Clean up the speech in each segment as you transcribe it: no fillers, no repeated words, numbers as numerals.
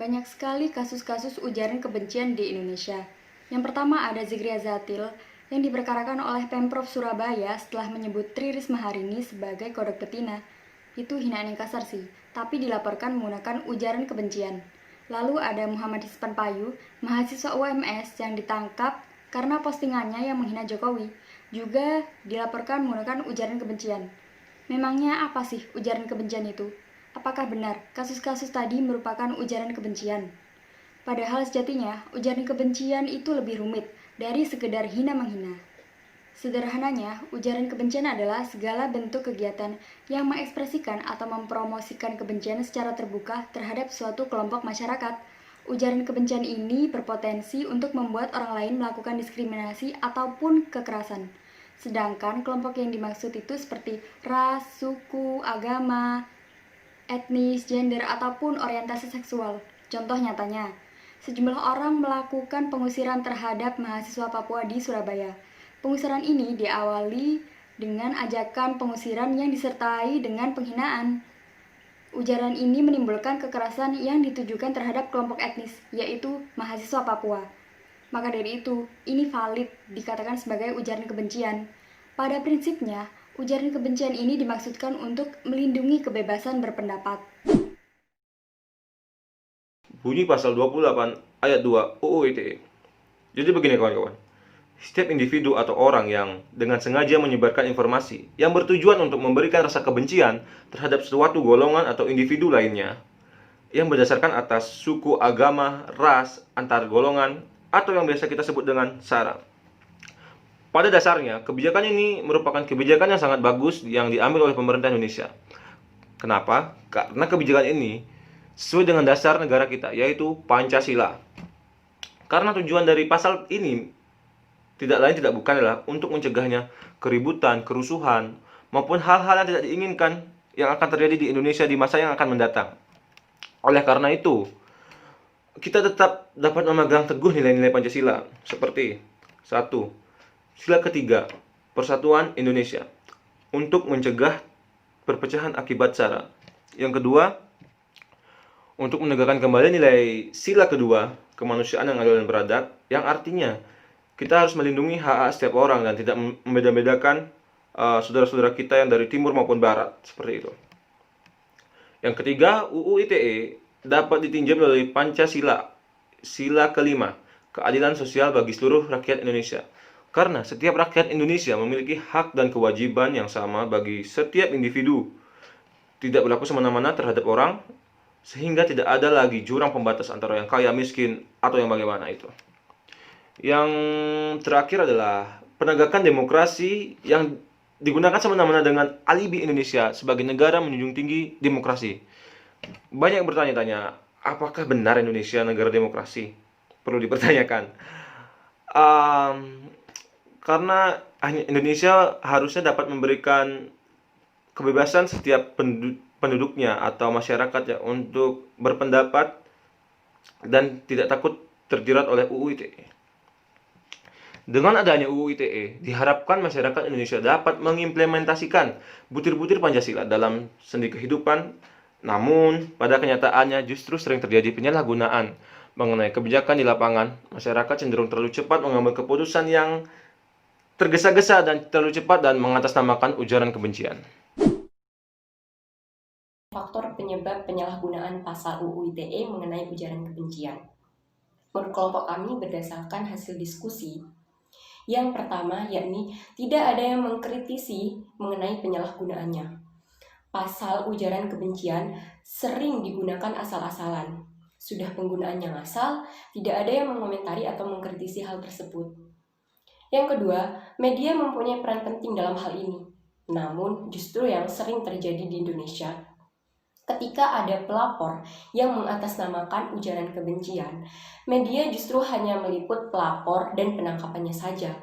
Banyak sekali kasus-kasus ujaran kebencian di Indonesia. Yang pertama ada Zikria Zatil yang diperkarakan oleh Pemprov Surabaya setelah menyebut Tri Risma hari ini sebagai kodok betina. Itu hinaan yang kasar sih, tapi dilaporkan menggunakan ujaran kebencian. Lalu ada Muhammad Hispan Payu, mahasiswa UMS yang ditangkap karena postingannya yang menghina Jokowi. Juga dilaporkan menggunakan ujaran kebencian. Memangnya apa sih ujaran kebencian itu? Apakah benar kasus-kasus tadi merupakan ujaran kebencian? Padahal sejatinya, ujaran kebencian itu lebih rumit dari sekedar hina-menghina. Sederhananya, ujaran kebencian adalah segala bentuk kegiatan yang mengekspresikan atau mempromosikan kebencian secara terbuka terhadap suatu kelompok masyarakat. Ujaran kebencian ini berpotensi untuk membuat orang lain melakukan diskriminasi ataupun kekerasan. Sedangkan kelompok yang dimaksud itu seperti ras, suku, agama, etnis, gender, ataupun orientasi seksual. Contoh nyatanya, sejumlah orang melakukan pengusiran terhadap mahasiswa Papua di Surabaya. Pengusiran ini diawali dengan ajakan pengusiran yang disertai dengan penghinaan. Ujaran ini menimbulkan kekerasan yang ditujukan terhadap kelompok etnis, yaitu mahasiswa Papua. Maka dari itu, ini valid dikatakan sebagai ujaran kebencian. Pada prinsipnya, ujaran kebencian ini dimaksudkan untuk melindungi kebebasan berpendapat. Bunyi pasal 28 ayat 2 UU ITE. Jadi begini kawan-kawan. Setiap individu atau orang yang dengan sengaja menyebarkan informasi yang bertujuan untuk memberikan rasa kebencian terhadap suatu golongan atau individu lainnya yang berdasarkan atas suku, agama, ras, antar golongan, atau yang biasa kita sebut dengan SARA. Pada dasarnya, kebijakan ini merupakan kebijakan yang sangat bagus yang diambil oleh pemerintah Indonesia. Kenapa? Karena kebijakan ini sesuai dengan dasar negara kita, yaitu Pancasila. Karena tujuan dari pasal ini tidak lain tidak bukan adalah untuk mencegahnya keributan, kerusuhan, maupun hal-hal yang tidak diinginkan yang akan terjadi di Indonesia di masa yang akan mendatang. Oleh karena itu, kita tetap dapat memegang teguh nilai-nilai Pancasila seperti 1. Sila ketiga, Persatuan Indonesia untuk mencegah perpecahan akibat SARA. Yang kedua, untuk menegakkan kembali nilai sila kedua, kemanusiaan yang adil dan beradab, yang artinya kita harus melindungi hak-hak setiap orang dan tidak membeda-bedakan saudara-saudara kita yang dari timur maupun barat, seperti itu. Yang ketiga, UU ITE dapat ditinjau melalui Pancasila, sila kelima, keadilan sosial bagi seluruh rakyat Indonesia. Karena setiap rakyat Indonesia memiliki hak dan kewajiban yang sama bagi setiap individu, tidak berlaku semena-mena terhadap orang, sehingga tidak ada lagi jurang pembatas antara yang kaya miskin atau yang bagaimana itu. Yang terakhir adalah penegakan demokrasi yang digunakan semena-mena dengan alibi Indonesia sebagai negara menjunjung tinggi demokrasi. Banyak yang bertanya-tanya, apakah benar Indonesia negara demokrasi? Perlu dipertanyakan. Karena Indonesia harusnya dapat memberikan kebebasan setiap penduduknya atau masyarakatnya untuk berpendapat dan tidak takut terjerat oleh UU ITE. Dengan adanya UU ITE, diharapkan masyarakat Indonesia dapat mengimplementasikan butir-butir Pancasila dalam sendi kehidupan, namun pada kenyataannya justru sering terjadi penyalahgunaan mengenai kebijakan di lapangan. Masyarakat cenderung terlalu cepat mengambil keputusan yang tergesa-gesa dan terlalu cepat dan mengatasnamakan ujaran kebencian. Faktor penyebab penyalahgunaan pasal UU ITE mengenai ujaran kebencian. Menurut kelompok kami berdasarkan hasil diskusi, yang pertama yakni tidak ada yang mengkritisi mengenai penyalahgunaannya. Pasal ujaran kebencian sering digunakan asal-asalan. Sudah penggunaannya ngasal, tidak ada yang mengomentari atau mengkritisi hal tersebut. Yang kedua, media mempunyai peran penting dalam hal ini. Namun, justru yang sering terjadi di Indonesia, ketika ada pelapor yang mengatasnamakan ujaran kebencian, media justru hanya meliput pelapor dan penangkapannya saja.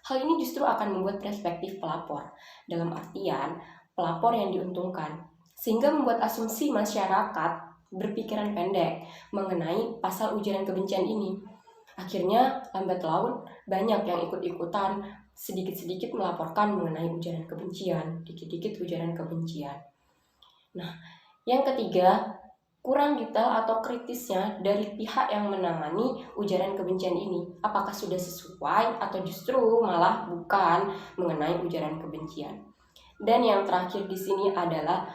Hal ini justru akan membuat perspektif pelapor, dalam artian pelapor yang diuntungkan, sehingga membuat asumsi masyarakat berpikiran pendek mengenai pasal ujaran kebencian ini. Akhirnya, lambat laun banyak yang ikut-ikutan, sedikit-sedikit melaporkan mengenai ujaran kebencian, dikit-dikit ujaran kebencian. Nah, yang ketiga, kurang detail atau kritisnya dari pihak yang menangani ujaran kebencian ini. Apakah sudah sesuai atau justru malah bukan mengenai ujaran kebencian. Dan yang terakhir di sini adalah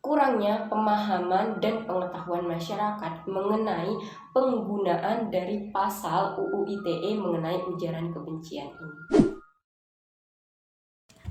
kurangnya pemahaman dan pengetahuan masyarakat mengenai penggunaan dari pasal UU ITE mengenai ujaran kebencian ini.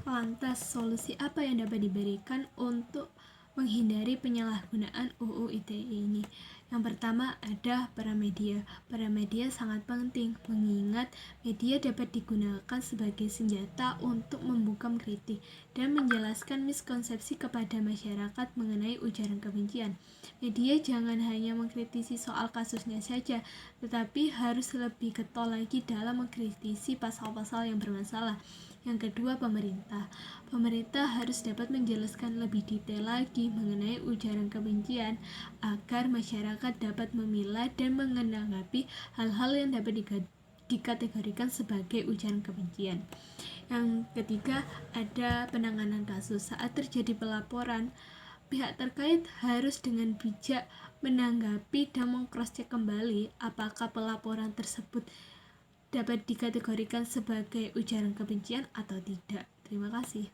Lantas, solusi apa yang dapat diberikan untuk menghindari penyalahgunaan UU ITE ini? Yang pertama ada peran media. Peran media sangat penting, mengingat media dapat digunakan sebagai senjata untuk membungkam kritik dan menjelaskan miskonsepsi kepada masyarakat mengenai ujaran kebencian. Media jangan hanya mengkritisi soal kasusnya saja, tetapi harus lebih getol lagi dalam mengkritisi pasal-pasal yang bermasalah. Yang kedua, pemerintah. Pemerintah harus dapat menjelaskan lebih detail lagi mengenai ujaran kebencian agar masyarakat dapat memilah dan menanggapi hal-hal yang dapat dikategorikan sebagai ujaran kebencian. Yang ketiga, ada penanganan kasus. Saat terjadi pelaporan, pihak terkait harus dengan bijak menanggapi dan meng-cross-check kembali apakah pelaporan tersebut dapat dikategorikan sebagai ujaran kebencian atau tidak. Terima kasih.